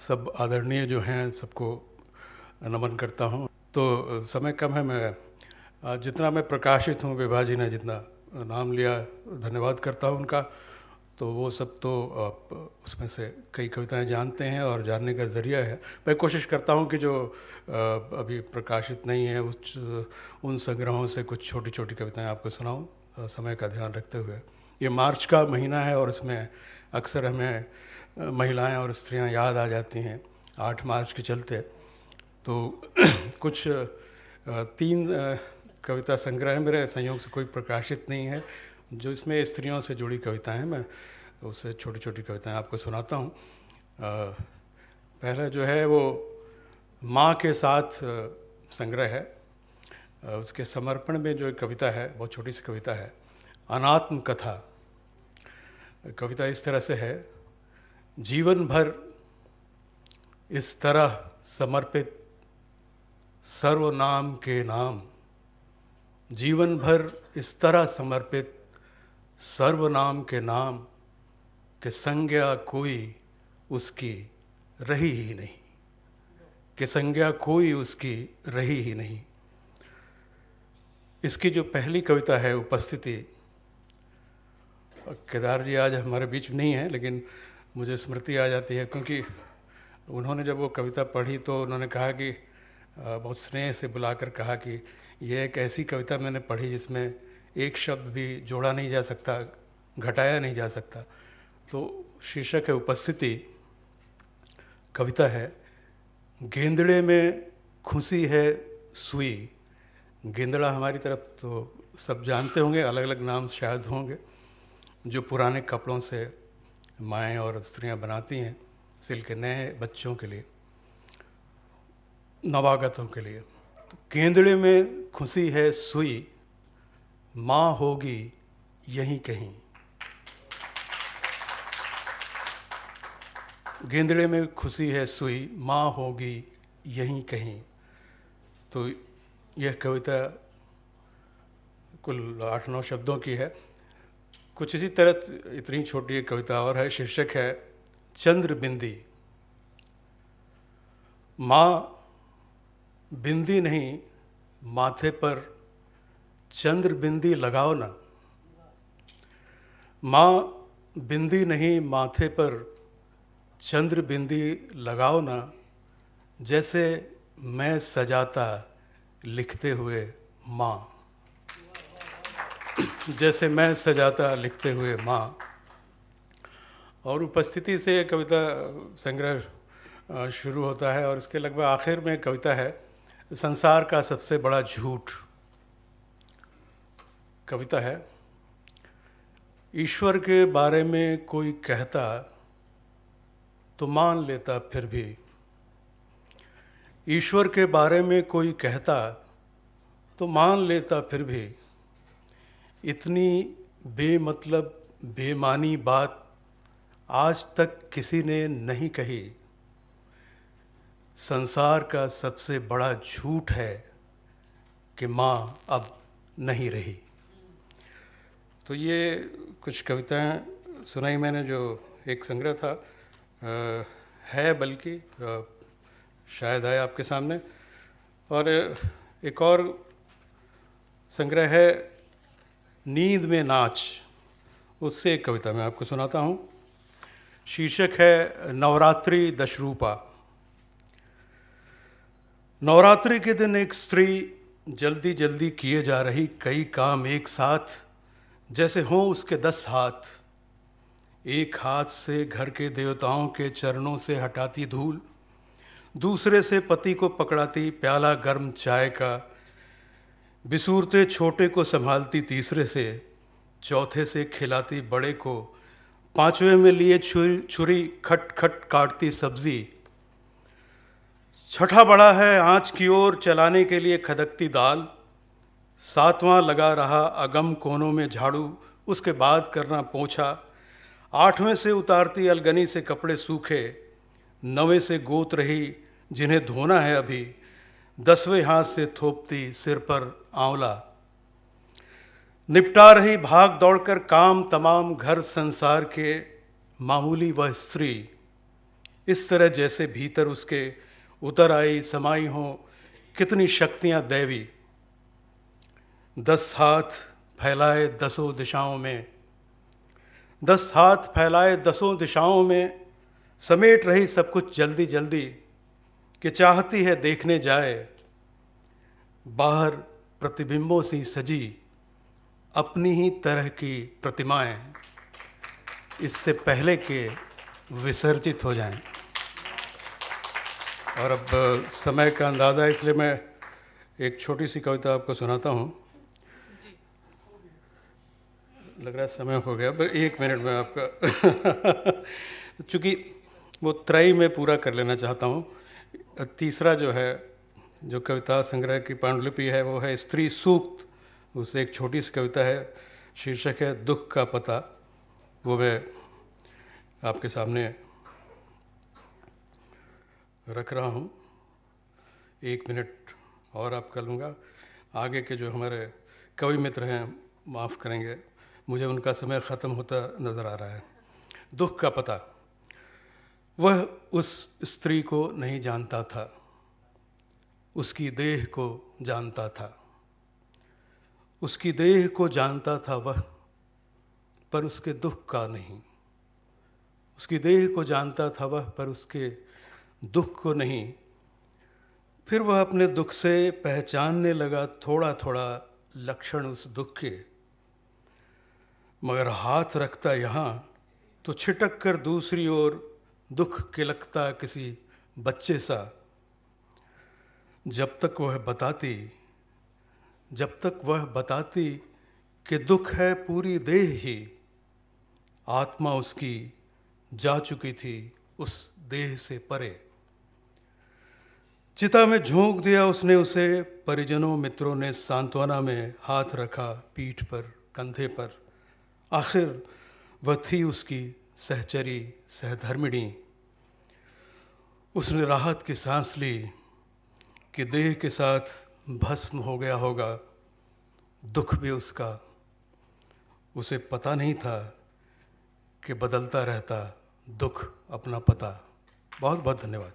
सब आदरणीय जो हैं सबको नमन करता हूँ। तो समय कम है, मैं जितना मैं प्रकाशित हूँ, विभा जी ने जितना नाम लिया, धन्यवाद करता हूँ उनका। तो वो सब तो आप उसमें से कई कविताएं जानते हैं और जानने का ज़रिया है। मैं कोशिश करता हूँ कि जो अभी प्रकाशित नहीं है उन संग्रहों से कुछ छोटी छोटी कविताएं आपको सुनाऊँ, समय का ध्यान रखते हुए। ये मार्च का महीना है और इसमें अक्सर हमें महिलाएं और स्त्रियां याद आ जाती हैं 8 मार्च के चलते। तो कुछ 3 कविता संग्रह मेरे संयोग से कोई प्रकाशित नहीं है, जो इसमें स्त्रियों से जुड़ी कविताएं हैं। मैं उससे छोटी छोटी कविताएं आपको सुनाता हूँ। पहला जो है वो माँ के साथ संग्रह है। उसके समर्पण में जो एक कविता है, बहुत छोटी सी कविता है, अनात्म कथा। कविता इस तरह से है: जीवन भर इस तरह समर्पित सर्वनाम के नाम, जीवन भर इस तरह समर्पित सर्वनाम के नाम, कि संज्ञा कोई उसकी रही ही नहीं, कि संज्ञा कोई उसकी रही ही नहीं। इसकी जो पहली कविता है, उपस्थिति, केदार जी आज हमारे बीच में नहीं है, लेकिन मुझे स्मृति आ जाती है, क्योंकि उन्होंने जब वो कविता पढ़ी तो उन्होंने कहा कि बहुत स्नेह से बुलाकर कहा कि यह एक ऐसी कविता मैंने पढ़ी जिसमें एक शब्द भी जोड़ा नहीं जा सकता, घटाया नहीं जा सकता। तो शीर्षक है उपस्थिति। कविता है: गेंदड़े में खुशी है सुई। गेंदड़ा हमारी तरफ तो सब जानते होंगे, अलग अलग नाम शायद होंगे, जो पुराने कपड़ों से माएँ और स्त्रियां बनाती हैं सिल के नए बच्चों के लिए, नवागतों के लिए। तो गेंदड़े में खुशी है सुई, माँ होगी यहीं कहीं। गेंदड़े में खुशी है सुई, माँ होगी यहीं कहीं। तो यह कविता कुल 8-9 शब्दों की है। कुछ इसी तरह इतनी छोटी एक कविता और है, शीर्षक है चंद्र बिंदी। माँ बिंदी नहीं, माथे पर चंद्र बिंदी लगाओ ना। माँ बिंदी नहीं, माथे पर चंद्र बिंदी लगाओ ना, जैसे मैं सजाता लिखते हुए माँ, जैसे मैं सजाता लिखते हुए माँ। और उपस्थिति से कविता संग्रह शुरू होता है और इसके लगभग आखिर में कविता है संसार का सबसे बड़ा झूठ। कविता है: ईश्वर के बारे में कोई कहता तो मान लेता, फिर भी ईश्वर के बारे में कोई कहता तो मान लेता, फिर भी इतनी बेमतलब बेमानी बात आज तक किसी ने नहीं कही। संसार का सबसे बड़ा झूठ है कि माँ अब नहीं रही। तो ये कुछ कविताएं सुनाई मैंने, जो एक संग्रह था, है बल्कि शायद है आपके सामने। और एक और संग्रह है नींद में नाच, उससे एक कविता मैं आपको सुनाता हूँ। शीर्षक है नवरात्रि दशरूपा। नवरात्रि के दिन एक स्त्री जल्दी जल्दी किए जा रही कई काम एक साथ, जैसे हों उसके 10 हाथ। एक हाथ से घर के देवताओं के चरणों से हटाती धूल, दूसरे से पति को पकड़ाती प्याला गर्म चाय का, बिसूरते छोटे को संभालती तीसरे से, चौथे से खिलाती बड़े को, पांचवें में लिए छुरी खट खट काटती सब्जी। छठा बड़ा है आंच की ओर चलाने के लिए खदकती दाल, सातवां लगा रहा अगम कोनों में झाड़ू, उसके बाद करना पोंछा। आठवें से उतारती अलगनी से कपड़े सूखे, नवें से गोत रही जिन्हें धोना है अभी, 10वें हाथ से थोपती सिर पर आंवला। निपटा रही भाग दौड़कर काम तमाम घर संसार के, मामूली वह स्त्री इस तरह जैसे भीतर उसके उतर आई समाई हों कितनी शक्तियां दैवी। 10 हाथ फैलाए 10 दिशाओं में, 10 हाथ फैलाए 10 दिशाओं में, समेट रही सब कुछ जल्दी जल्दी, कि चाहती है देखने जाए बाहर प्रतिबिंबों सी सजी अपनी ही तरह की प्रतिमाएं, इससे पहले के विसर्जित हो जाएं। और अब समय का अंदाज़ा, इसलिए मैं एक छोटी सी कविता आपको सुनाता हूँ। लग रहा है समय हो गया, पर 1 मिनट में आपका चूँकि वो त्रय में पूरा कर लेना चाहता हूँ। तीसरा जो है, जो कविता संग्रह की पांडुलिपि है, वो है स्त्री सूक्त। उससे एक छोटी सी कविता है, शीर्षक है दुख का पता। वो मैं आपके सामने रख रहा हूँ। 1 मिनट और आपका लूँगा। आगे के जो हमारे कवि मित्र हैं माफ़ करेंगे, मुझे उनका समय ख़त्म होता नज़र आ रहा है। दुख का पता। वह उस स्त्री को नहीं जानता था, उसकी देह को जानता था। उसकी देह को जानता था वह, पर उसके दुख का नहीं। उसकी देह को जानता था वह, पर उसके दुख को नहीं। फिर वह अपने दुख से पहचानने लगा थोड़ा थोड़ा लक्षण उस दुख के, मगर हाथ रखता यहाँ तो छिटक कर दूसरी ओर दुख किलकता किसी बच्चे सा। जब तक वह बताती कि दुख है पूरी देह ही, आत्मा उसकी जा चुकी थी उस देह से परे। चिता में झोंक दिया उसने उसे, परिजनों मित्रों ने सांत्वना में हाथ रखा पीठ पर, कंधे पर। आखिर वह थी उसकी सहचरी, सहधर्मिणी। उसने राहत की सांस ली कि देह के साथ भस्म हो गया होगा दुख भी उसका। उसे पता नहीं था कि बदलता रहता दुख अपना पता। बहुत बहुत धन्यवाद।